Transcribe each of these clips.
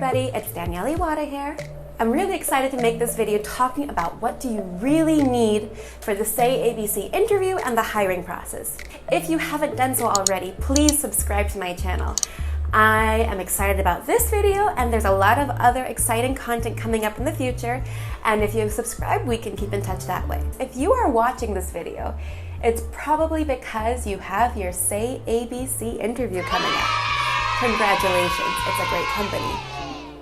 everybody, it's Danielle Iwata here. I'm really excited to make this video talking about what do you really need for the SayABC interview and the hiring process. If you haven't done so already, please subscribe to my channel. I am excited about this video, and there's a lot of other exciting content coming up in the future, and if you subscribe, we can keep in touch that way. If you are watching this video, it's probably because you have your SayABC interview coming up. Congratulations, it's a great company.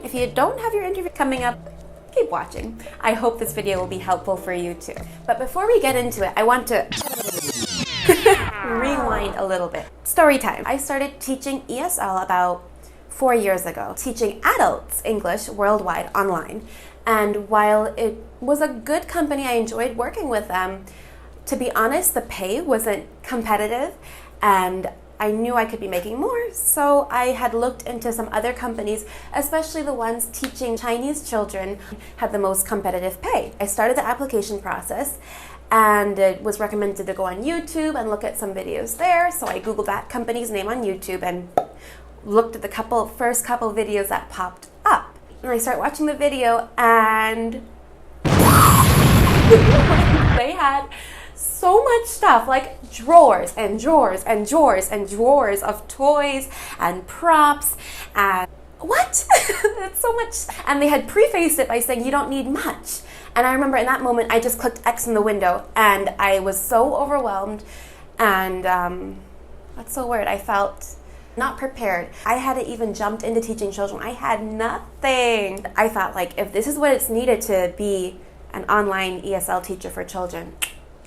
If you don't have your interview coming up, keep watching. I hope this video will be helpful for you too. But before we get into it, I want to rewind a little bit. Story time. I started teaching ESL about 4 years ago, teaching adults English worldwide online. And while it was a good company, I enjoyed working with them, to be honest, the pay wasn't competitive and I knew I could be making more, so I had looked into some other companies, especially the ones teaching Chinese children had the most competitive pay. I started the application process, and it was recommended to go on YouTube and look at some videos there, so I Googled that company's name on YouTube and looked at the first couple videos that popped up. And I started watching the video, and they had so much stuff, like drawers and drawers and drawers and drawers of toys and props and what? That's so much. And they had prefaced it by saying you don't need much. And I remember in that moment I just clicked X in the window and I was so overwhelmed, and that's so weird. I felt not prepared. I hadn't even jumped into teaching children. I had nothing. I thought, like, if this is what it's needed to be an online ESL teacher for children,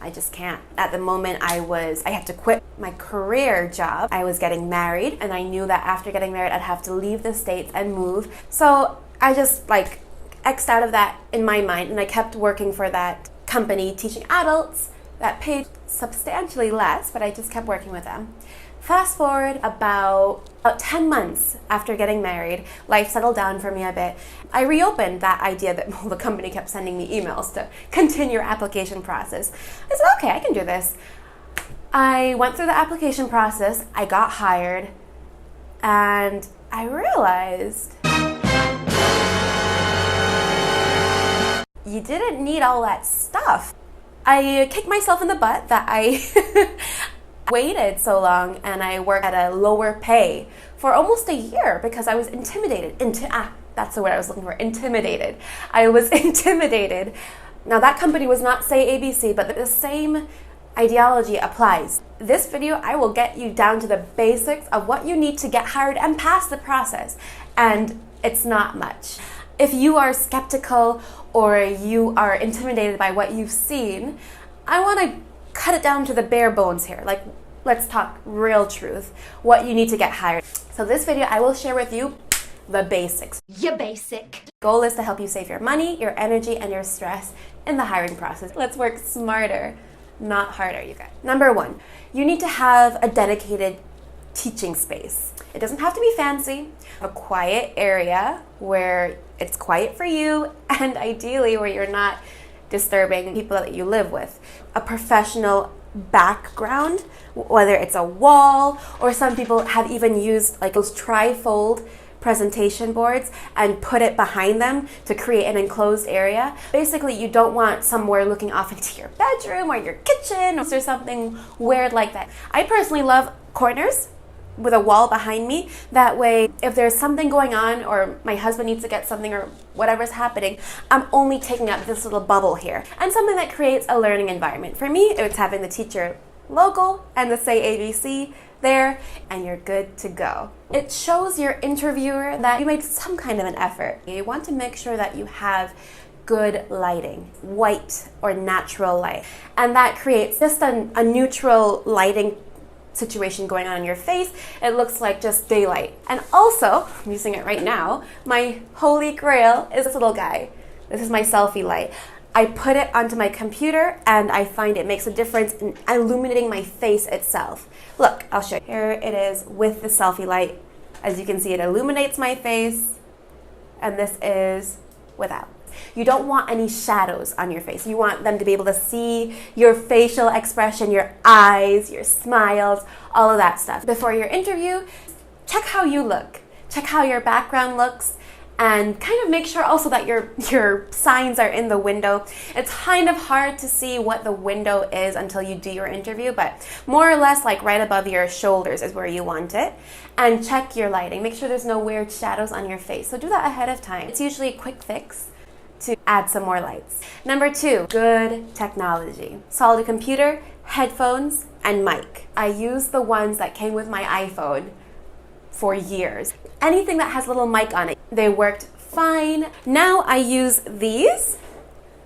I just can't. At the moment I had to quit my career job. I was getting married, and I knew that after getting married I'd have to leave the States and move. So I just X'd out of that in my mind, and I kept working for that company teaching adults that paid substantially less, but I just kept working with them. Fast forward about 10 months after getting married, life settled down for me a bit. I reopened that idea that the company kept sending me emails to continue your application process. I said, okay, I can do this. I went through the application process, I got hired, and I realized you didn't need all that stuff. I kicked myself in the butt that I waited so long, and I worked at a lower pay for almost a year because I was intimidated. That's the word I was looking for, intimidated. I was intimidated. Now that company was not SayABC, but the same ideology applies. This video, I will get you down to the basics of what you need to get hired and pass the process, and it's not much. If you are skeptical or you are intimidated by what you've seen, I want to cut it down to the bare bones here. Let's talk real truth, what you need to get hired. So this video, I will share with you the basics. Your basic. Goal is to help you save your money, your energy, and your stress in the hiring process. Let's work smarter, not harder, you guys. Number one, you need to have a dedicated teaching space. It doesn't have to be fancy. A quiet area where it's quiet for you, and ideally where you're not disturbing people that you live with. A professional background, whether it's a wall, or some people have even used those tri-fold presentation boards and put it behind them to create an enclosed area. Basically, you don't want somewhere looking off into your bedroom or your kitchen or something weird like that. I personally love corners with a wall behind me. That way, if there's something going on or my husband needs to get something or whatever's happening, I'm only taking up this little bubble here. And something that creates a learning environment. For me, it's having the teacher logo and the SayABC there, and you're good to go. It shows your interviewer that you made some kind of an effort. You want to make sure that you have good lighting, white or natural light. And that creates just a neutral lighting situation going on in your face. It looks like just daylight. And also, I'm using it right now, my holy grail is this little guy. This is my selfie light. I put it onto my computer, and I find it makes a difference in illuminating my face itself. Look, I'll show you. Here it is with the selfie light. As you can see, it illuminates my face, and this is without. You don't want any shadows on your face. You want them to be able to see your facial expression, your eyes, your smiles, all of that stuff. Before your interview, check how you look. Check how your background looks And kind of make sure also that your signs are in the window. It's kind of hard to see what the window is until you do your interview, but more or less like right above your shoulders is where you want it. And check your lighting. Make sure there's no weird shadows on your face. So do that ahead of time. It's usually a quick fix to add some more lights. Number 2, good technology. Solid computer, headphones, and mic. I use the ones that came with my iPhone for years. Anything that has a little mic on it, they worked fine. Now I use these.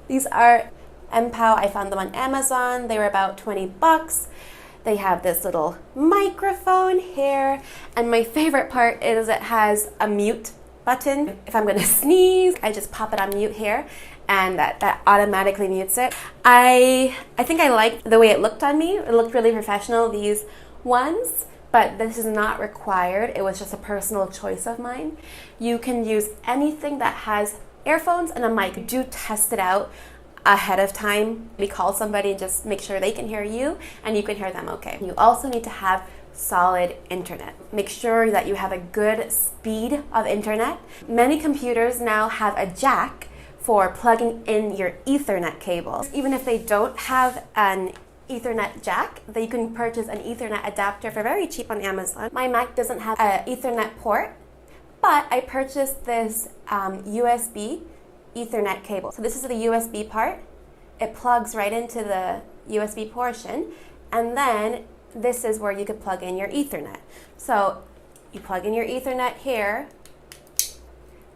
These are MPOW. I found them on Amazon. They were about 20 bucks. They have this little microphone here. And my favorite part is it has a mute button. If I'm gonna sneeze, I just pop it on mute here, and that automatically mutes it. I think I liked the way it looked on me. It looked really professional, these ones, but this is not required. It was just a personal choice of mine. You can use anything that has earphones and a mic. Do test it out ahead of time. We call somebody and just make sure they can hear you and you can hear them okay. You also need to have solid internet. Make sure that you have a good speed of internet. Many computers now have a jack for plugging in your Ethernet cable. Even if they don't have an Ethernet jack, that you can purchase an Ethernet adapter for very cheap on Amazon. My Mac doesn't have an Ethernet port, but I purchased this USB Ethernet cable. So this is the USB part. It plugs right into the USB portion, and then this is where you could plug in your Ethernet. So you plug in your Ethernet here,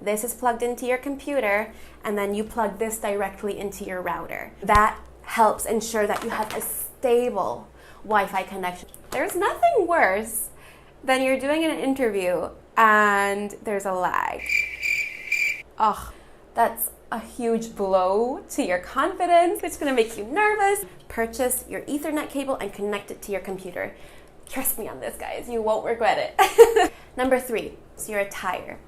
this is plugged into your computer, and then you plug this directly into your router. That helps ensure that you have a stable Wi-Fi connection. There's nothing worse than you're doing an interview and there's a lag. Oh, that's a huge blow to your confidence. It's gonna make you nervous. Purchase your Ethernet cable and connect it to your computer. Trust me on this, guys, you won't regret it. Number 3, so your attire.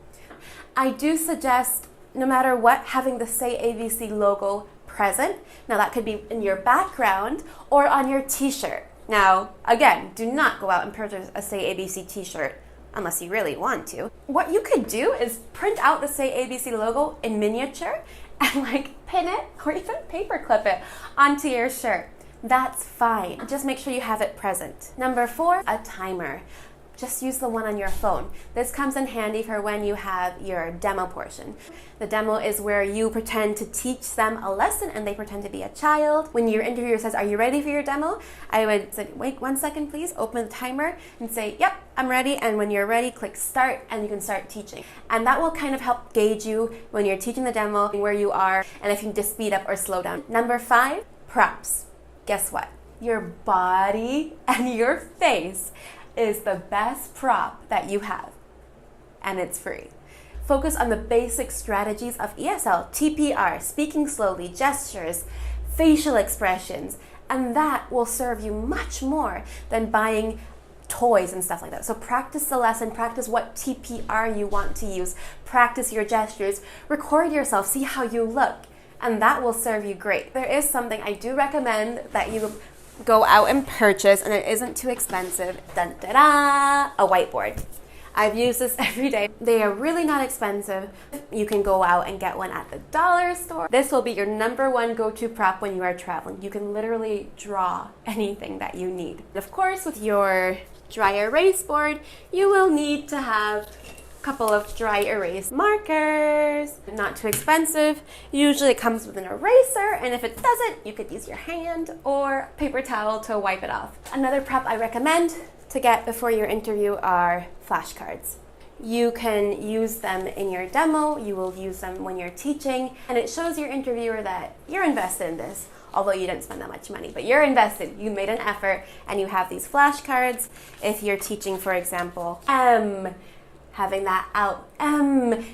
I do suggest, no matter what, having the SayABC logo present. Now that could be in your background or on your t-shirt. Now, again, do not go out and purchase a SayABC t-shirt unless you really want to. What you could do is print out the SayABC logo in miniature and like pin it or even paperclip it onto your shirt. That's fine. Just make sure you have it present. Number 4, a timer. Just use the one on your phone. This comes in handy for when you have your demo portion. The demo is where you pretend to teach them a lesson and they pretend to be a child. When your interviewer says, "Are you ready for your demo?" I would say, "Wait 1 second, please." Open the timer and say, "Yep, I'm ready." And when you're ready, click start and you can start teaching. And that will kind of help gauge you when you're teaching the demo, where you are, and if you can just speed up or slow down. Number 5, props. Guess what? Your body and your face is the best prop that you have, and it's free. Focus on the basic strategies of ESL, TPR, speaking slowly, gestures, facial expressions, and that will serve you much more than buying toys and stuff like that. So practice the lesson, practice what TPR you want to use, practice your gestures, record yourself, see how you look, and that will serve you great. There is something I do recommend that you go out and purchase, and it isn't too expensive. Dun, da, da, a whiteboard. I've used this every day. They are really not expensive. You can go out and get one at the dollar store. This will be your number 1 go-to prop when you are traveling. You can literally draw anything that you need. Of course, with your dry erase board, you will need to have couple of dry erase markers. Not too expensive. Usually it comes with an eraser, and if it doesn't, you could use your hand or paper towel to wipe it off. Another prop I recommend to get before your interview are flashcards. You can use them in your demo, you will use them when you're teaching, and it shows your interviewer that you're invested in this. Although you didn't spend that much money, but you're invested, you made an effort, and you have these flashcards. If you're teaching, for example, having that out,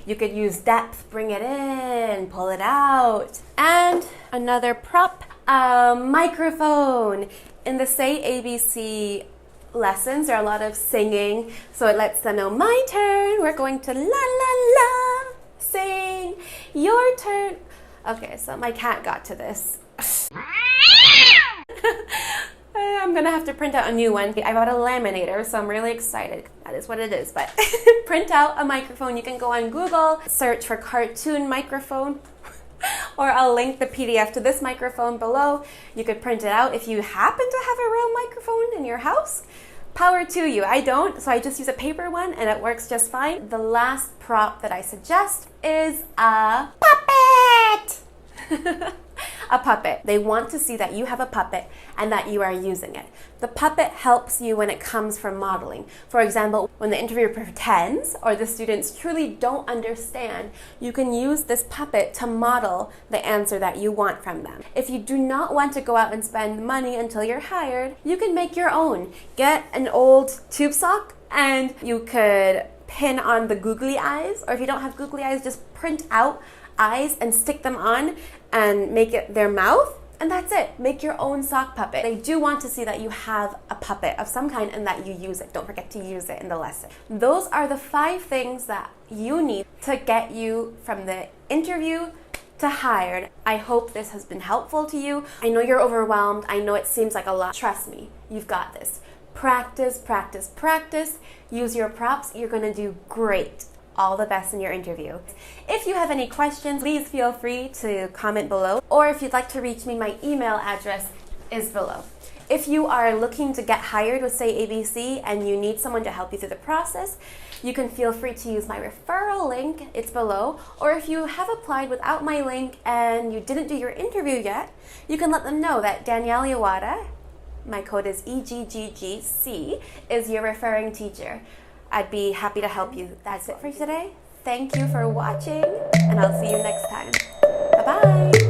you could use depth, bring it in, pull it out. And another prop, a microphone. In the SayABC lessons, there are a lot of singing, so it lets them know, my turn, we're going to la la la, sing, your turn. Okay, so my cat got to this. I'm gonna have to print out a new one. I bought a laminator, so I'm really excited. That is what it is, but print out a microphone. You can go on Google, search for cartoon microphone, or I'll link the PDF to this microphone below. You could print it out if you happen to have a real microphone in your house. Power to you. I don't, so I just use a paper one and it works just fine. The last prop that I suggest is a puppet. A puppet. They want to see that you have a puppet and that you are using it. The puppet helps you when it comes from modeling. For example, when the interviewer pretends or the students truly don't understand, you can use this puppet to model the answer that you want from them. If you do not want to go out and spend money until you're hired, you can make your own. Get an old tube sock and you could pin on the googly eyes, or if you don't have googly eyes, just print out eyes and stick them on and make it their mouth, and that's it. Make your own sock puppet. They do want to see that you have a puppet of some kind and that you use it. Don't forget to use it in the lesson. Those are the 5 things that you need to get you from the interview to hired. I hope this has been helpful to you. I know you're overwhelmed. I know it seems like a lot. Trust me, you've got this. Practice, practice, practice. Use your props. You're gonna do great. All the best in your interview. If you have any questions, please feel free to comment below, or if you'd like to reach me, my email address is below. If you are looking to get hired with SayABC and you need someone to help you through the process, you can feel free to use my referral link, it's below, or if you have applied without my link and you didn't do your interview yet, you can let them know that Danielle Iwata, my code is EGGGC, is your referring teacher. I'd be happy to help you. That's it for today. Thank you for watching, and I'll see you next time. Bye-bye.